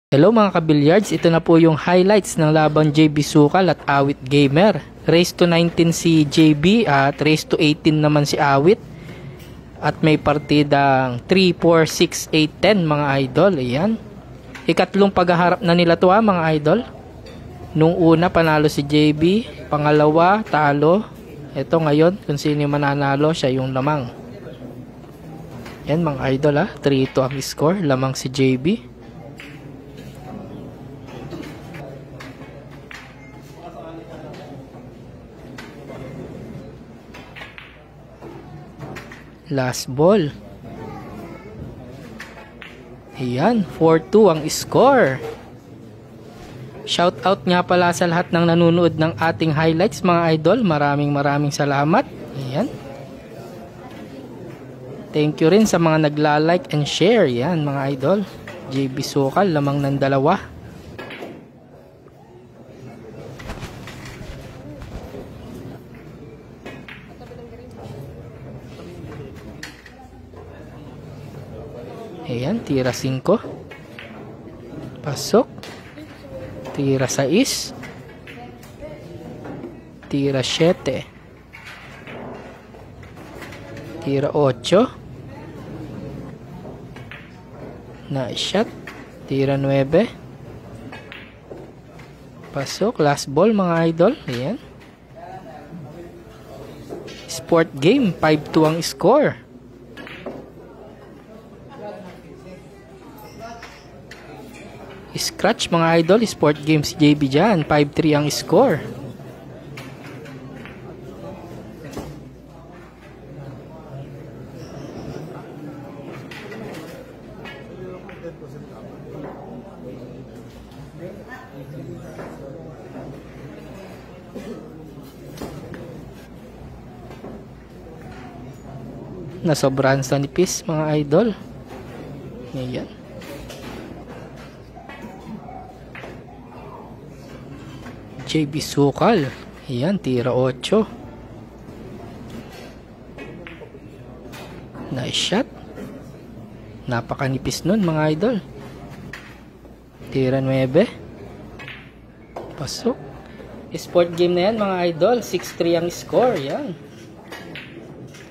Hello mga kabilliards, ito na po yung highlights ng laban JB Sukal at Awit Gamer. Race to 19 si JB at race to 18 naman si Awit. At may partidang 3, 4, 6, 8, 10 mga idol. Ayan. Ikatlong paghaharap na nila to mga idol. Nung una panalo si JB, pangalawa talo. Ito ngayon kung sino yung mananalo, siya yung lamang. Yan mga idol 3-2 ang score, lamang si JB. Last ball. Ayan, 4-2 ang score. Shout out nga pala sa lahat ng nanonood ng ating highlights mga idol. Maraming salamat. Ayan. Thank you rin sa mga nagla-like and share. Ayan mga idol. JB Sukal, lamang ng dalawa. Ayan, tira 5. Pasok. Tira 6. Tira 7. Tira 8. Nice shot. Tira 9. Pasok. Last ball mga idol. Ayan. Sport game. 5-2 ang score. Scratch mga idol, sport games JB dyan, 5-3 ang score. Nasobrahan sa nipis mga idol. Ayan. JB Sukal. Ayan, tira 8. Nice shot. Napakanipis nun mga idol. Tira 9. Pasok. Sport game na yan mga idol. 6-3 ang score. Ayan.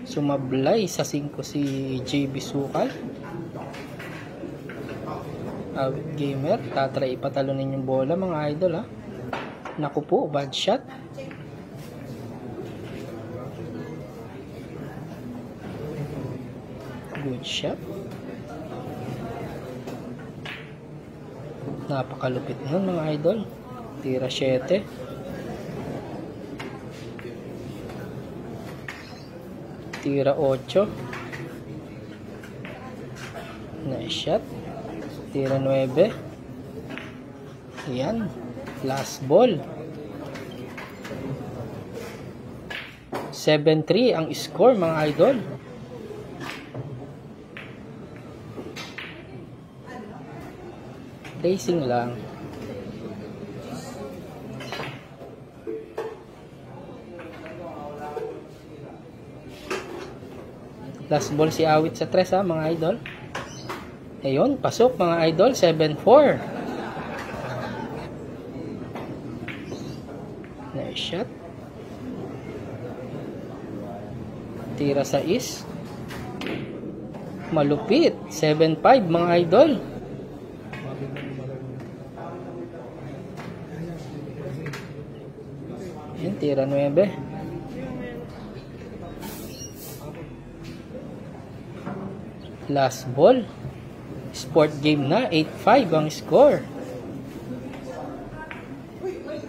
Sumablay sa 5 si JB Sukal. Awit Gamer. Tatry ipatalunin yung bola mga idol Naku po, bad shot. Good shot. Napakalupit nun mga idol. Tira 7. Tira 8. Nice shot. Tira 9. Ayan. Last ball. 7-3 ang score mga idol. Racing lang. Last ball si Awit sa 3 mga idol. Ayun, pasok mga idol, 7-4. Nice shot. Tira 6. Malupit. 7-5 mga idol. Yan, tira 9. Last ball. Sport game na. 8-5 ang score.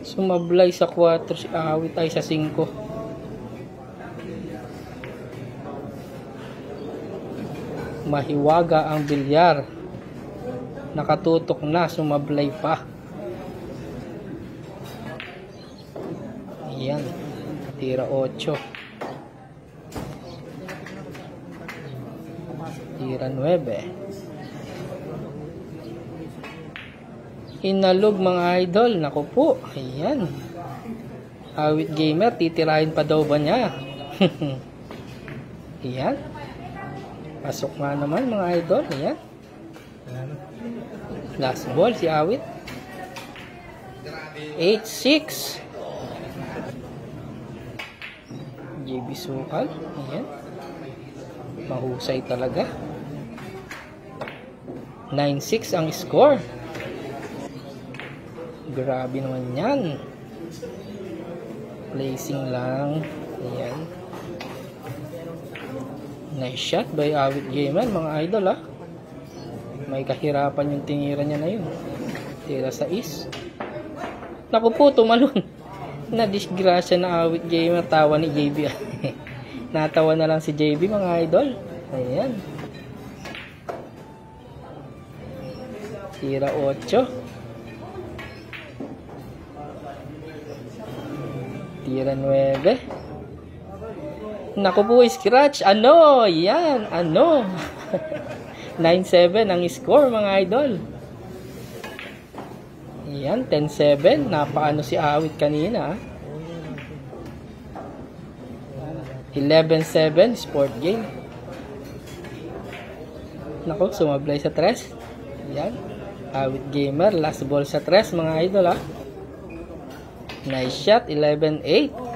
Sumablay sa 4 si Awit ay sa 5. Mahiwaga ang bilyar. Nakatutok na, sumablay pa. Ayan. Tira 8. Tira 9. Hinalog mga idol. Naku po. Ayan. Awit Gamer. Titirahin pa daw ba niya? Ayan. Pasok nga naman mga idol. Ayan. Last ball si Awit. 8-6. JB Sukal. Ayan. Mahusay talaga. 9-6 ang score. Grabe naman yan. Placing lang. Ayan. Nice shot by Awit Gamer, mga idol ha. May kahirapan yung tingira niya na yun. Tira sa is. Naku po, tumalon. Na-disgrasya na Awit Gamer. Tawa ni JB. Natawa na lang si JB, mga idol. Ayan. Tira 8. Tira 9. Naku po, scratch. Ano? Yan. Ano? 9-7 ang score, mga idol. Yan, 10-7. Napaano si Awit kanina. 11-7 sport game. Naku, sumablay sa 3. Yan. Awit Gamer, last ball sa 3, mga idol ha. Nice shot, 11-8.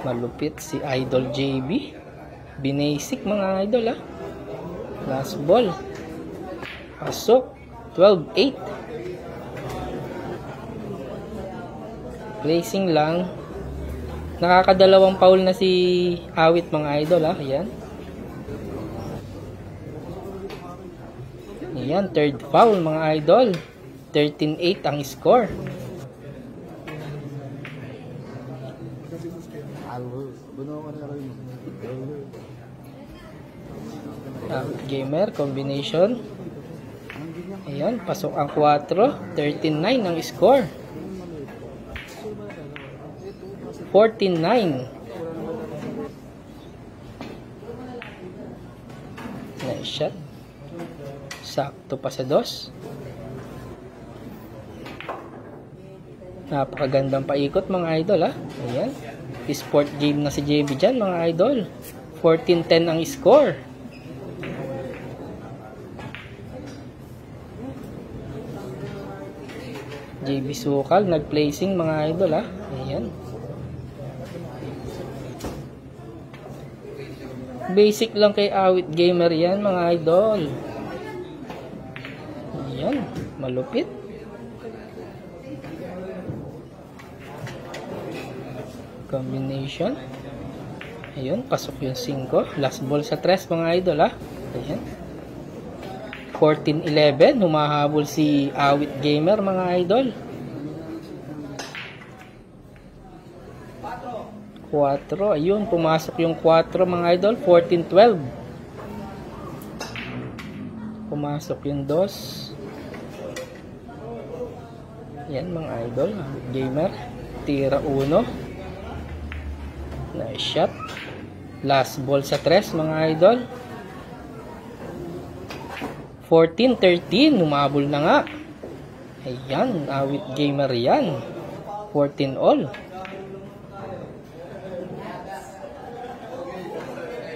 Malupit si Idol JB. Binasic, mga idol ha. Last ball. Pasok. 12-8. Placing lang. Nakakadalawang foul na si Awit, mga idol ha. Ayan. Ayan, third foul, mga idol. 13-8 ang score. Gamer combination. Ayan, pasok ang 4. 13-9 ang score. 14-9. Nice shot. Sakto pa sa 2. Napakagandang paikot, mga idol ha. Ayan. Sport game na si JB dyan, mga idol. 14-10 ang score. JB Sukal nag-placing, mga idol ha. Ayan. Basic lang kay Awit Gamer yan, mga idol. Ayan, malupit. Combination. Ayun, pasok yung 5. Last ball sa 3, mga idol ha. Ayan. 14-11. Humahabol si Awit Gamer, mga idol. 4. Ayun, pumasok yung 4, mga idol. 14-12. Pumasok yung 2. Yan, mga idol. Awit Gamer. Tira 1. Nice shot. Last ball sa 3, mga idol. 14-13. Umabol na nga. Ayan, Awit Gamer yan. 14 all.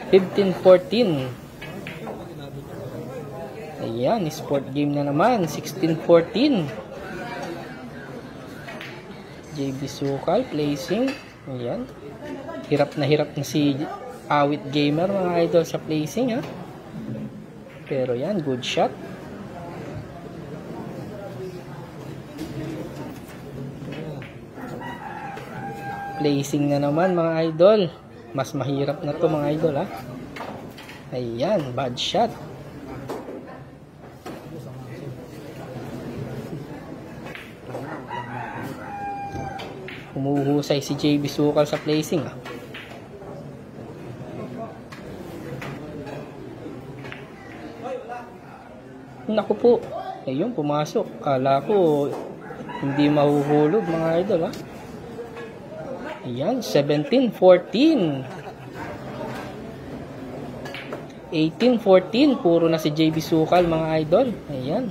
15-14. Ayan, sport game na naman. 16-14. JB Sukal placing. Ayan. Hirap na si Awit Gamer, mga idol, sa placing ha. Pero yan, good shot. Placing na naman, mga idol. Mas mahirap na to, mga idol ha. Ayan, bad shot. Humuhusay si JB Sukal sa placing ha. Naku po. Ayun, pumasok. Kala ko hindi mahuhulog, mga idol ha. Ayan, 17-14. 18-14. Puro na si JB Sukal, mga idol. Ayan.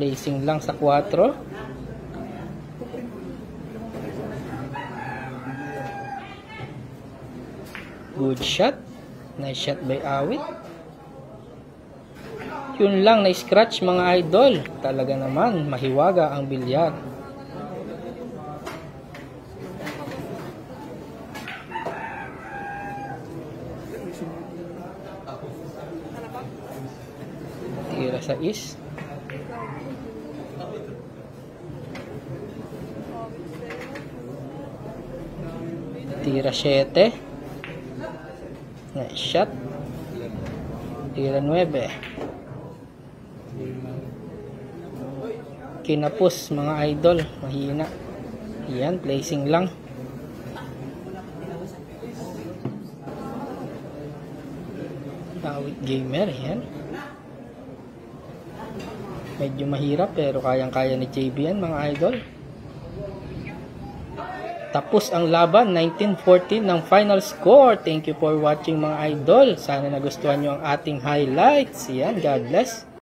Placing lang sa 4. Good shot. Nice shot by Awit. Yun lang na scratch mga idol. Talaga naman mahiwaga ang bilyar. Tira sa is. Tira 7. Nice shot. Tira 9. Kinapos mga idol. Mahina. Yan, placing lang. Awit gamer. Yan. Medyo mahirap pero kayang-kaya ni JB yan mga idol. Tapos ang laban, 19-14 ng final score. Thank you for watching mga idol. Sana nagustuhan nyo ang ating highlights. Yan, God bless.